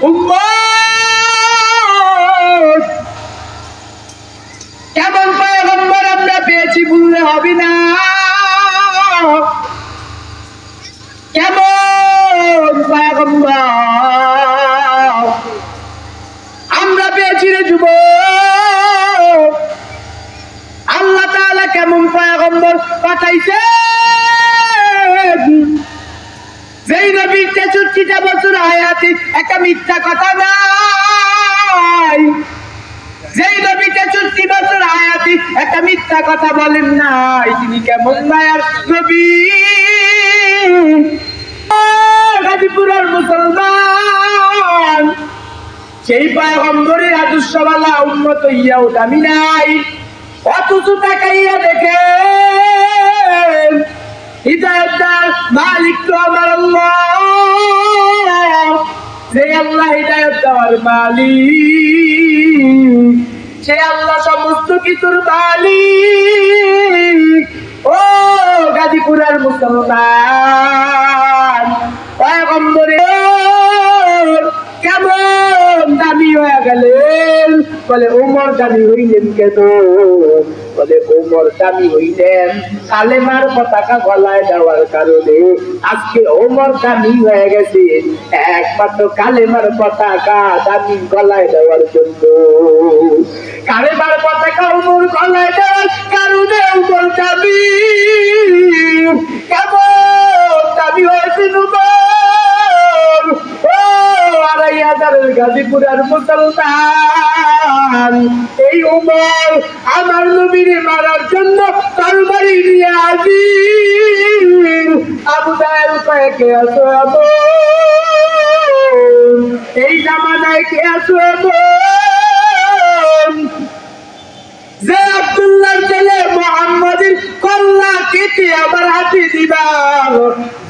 উম্মত কেমন পয়গম্বর আমরা পেয়েছি বললে হবে না। কেমন পয়গম্বর আমরা পেয়েছি রে যুবক। আল্লাহ তাআলা কেমন পয়গম্বর পাঠাইছে, যেই নবীর ৬৩টা বছর হায়াতে একটা মিথ্যা কথা নাই, যেই নবী ৬৩ বছর হায়াতে একটা মিথ্যা কথা বলেন নাই। তিনি কেমন মায়ার নবী। গাজীপুরের মুসলমান সেই পয়গম্বরের আদর্শওয়ালা উম্মত হইয়াও দামি নাই, অথচ তাকাইয়া দেখে হিদায়াতের মালিক তো আমার আল্লাহ। যে আল্লাহ হিদায়াত দেওয়ার মালিক, সে আল্লাহ সমস্ত কিছুর মালিক। ও গাজীপুরের মুসলমান, পয়গম্বরের কেমন দামি হয়ে গেলেন। বলে ওমর দামি হইলেন কেন? বলে ওমর দামি হইলেন কালেমার পতাকা গলায় দেওয়ার কারণে। আজকে ওমর দামি হয়ে গেছে একমাত্র কালেমার পতাকা দামি গলায় দেওয়ার জন্য। কালেমার পতাকা ওমর গলায় দেওয়ার কারণে ওমর দামি। কেমন দামি হয়েছে ওমর। ও ২৫০০০ গাজীপুরের মুসলমান, এই ওমর আমার নবীরে মারার জন্য তরবারি নিয়ে হাজির। আবু জাহেল কয় কে আছো এমন, এই জামানায় কে আছো এমন যে আব্দুল্লাহর ছেলে মুহাম্মাদের কল্লা কেটে আমার হাতে দিবা।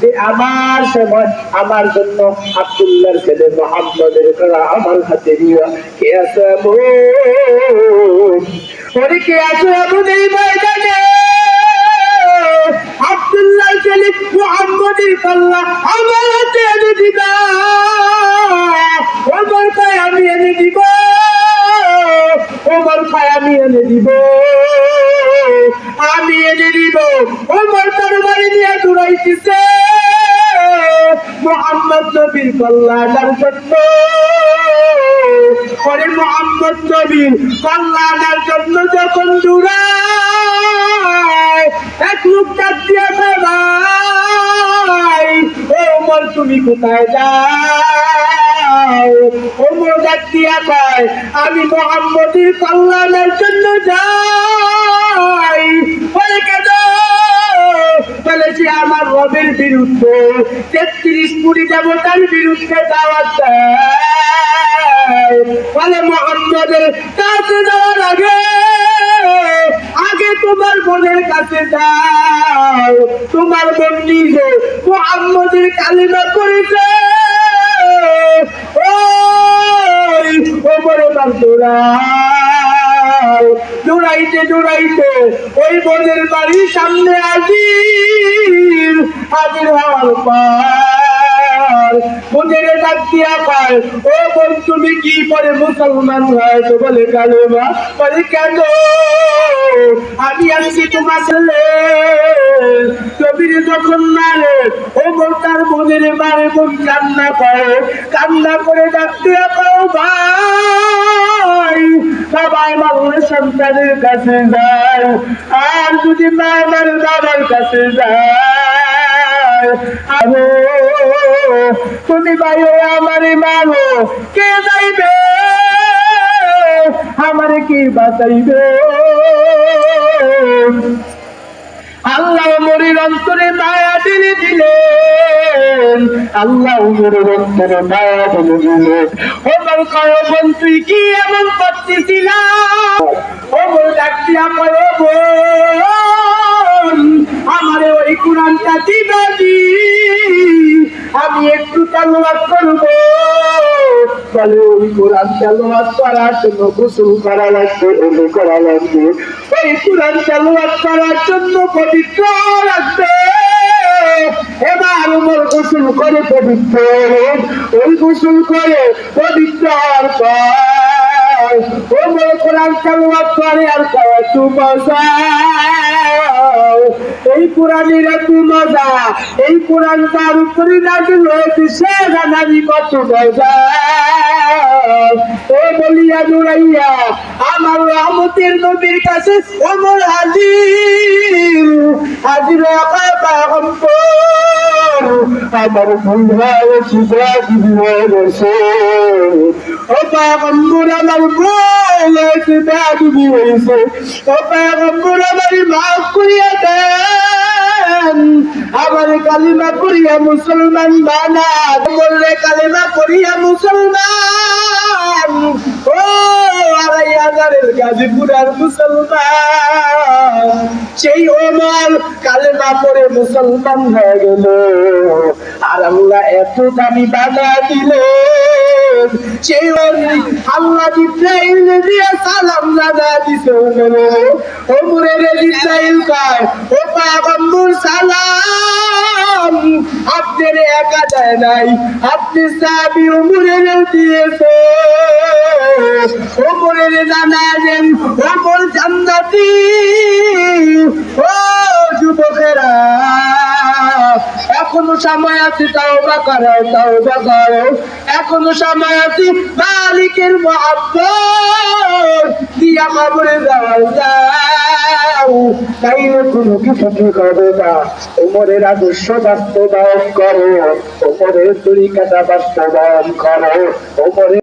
যে আমার সময় আমার জন্য আব্দুল্লাহর ছেলে মুহাম্মাদের কল্লা আমার হাতে দিবা। কে আছো এমন, ওরে কে আছো এমন এই ময়দানে আব্দুল্লাহর ছেলে মুহাম্মাদের কল্লা আমার হাতে এনে দিবা। ওমর কয় আমি এনে দিব, ওমর কয় আমি এনে দিব, আমি এনে দিব। ওমর তরবারি নিয়ে দৌড়াইতেছে মুহাম্মদ নবীর কল্যাণের জন্য। ওরে মুহাম্মদ নবীর কল্যাণের জন্য যখন দৌড়ায়, এক লোক ডাক দিয়া ভাই ওমর তুমি কোথায় যাও? ওমর ডাক দিয়া কয় আমি মুহাম্মদের কল্যাণের জন্য যাই। বলে কেন? বলেছি আমার রবের বিরুদ্ধে ৩৩ কোটি দেবতার বিরুদ্ধে দাওয়াত দেয়। বলে মুহাম্মদের কাছে যাওয়ার আগে আগে তোমার বোনের কাছে যাও। তোমার বোন নিজে মুহাম্মদের কালিমা করেছে। ওই ওপরে দৌড়াইতে দৌড়াইতে ওই বোনের বাড়ির সামনে হাজির। হাজির হওয়ার পর বোনের ডাক দিয়া পায় ও বোন তুমি কি পরে মুসলমান হয়েছো? বলে কালেমা। বলে কেন? আমি আজকে তোমার ছেলে কবির যখন মারে ওমর তার বোনের মারে, বোন কান্না করে, কান্না করে ডাক দিয়া পাও ভাই সবাই মারলে সন্তানের কাছে যায়, আর যদি মা মারে বাবার কাছে যায়। আরো তুমি ভাই আমারে মারো, কে যাইবে আমারে কি বাঁচাইবে? আল্লাহ ওমরের অন্তরে মায়া ঢেলে দিলেন, আল্লাহ ওমরের অন্তরে মায়া ঢেলে দিলেন। ওমর কয় বোন তুই কি এমন করতেছিলাম? ওমর ডাক দিয়া কয় বোন আমারে ওই কোরআনটা দিবানি, আমি একটু তেলাওয়াত করব। বলে ওই কোরআন তেলাওয়াত করার জন্য গোসল করা লাগবে, ওযু করা লাগবে। ওই কোরআন তেলাওয়াত করার জন্য পবিত্র লাগবে। এবার ওমর গোসল করে পবিত্র, ওই গোসল করে পবিত্র হওয়ার পর ওমর কোরআন তেলাওয়াত করে আর কয় তু মজা, এই কোরআনের এত মজা, এই কোরআন তার উপরে নাযিল হয়েছে সে জানানি কত মজা। ও বলিয়া দৌড়াইয়া আমার রহমতের নবীর কাছে ওমর হাজির, হাজির আমার বন্ধুরা সুজা দিবছে, ও পয়গম্বর আমার ভুল হয়েছে, বেয়াদবি হয়েছে, ও পয়গম্বর আমার মাফ করিয়া দেন, আমার কালিমা পড়িয়া মুসলমান বানান, বললে কালিমা পড়িয়া মুসলমান, ও ২,৫০০-এর গাজীপুরের মুসলমান, সেই ওমর কালেমা পড়ে মুসলমান হয়ে গেল। আর আল্লাহ এত দামি বানা দিলেন, সেই আল্লাহ জিবরাইল দিয়ে সালাম জানা দিছে, ওমরের জিবরাইল কয় ও পয়গম্বর সালাম আপনার একা দেয় নাই, আপনি সাহাবী ওমরের দিয়েছে, ওমরের জানা দেন ওমর জান্নাতি। ও যুবকেরা এখনো সময় আছে, তাওবা করো, তাওবা করো, এখনো সময় আছে, মালিকের মহব্বত দিয়া কবরে যাও, তাইলে কোনো কিছু ঠিক হবে না। ওমরের আদর্শ বাস্তবায়ন করো, ওমরের তরিকাটা বাস্তবায়ন করো, ওমরের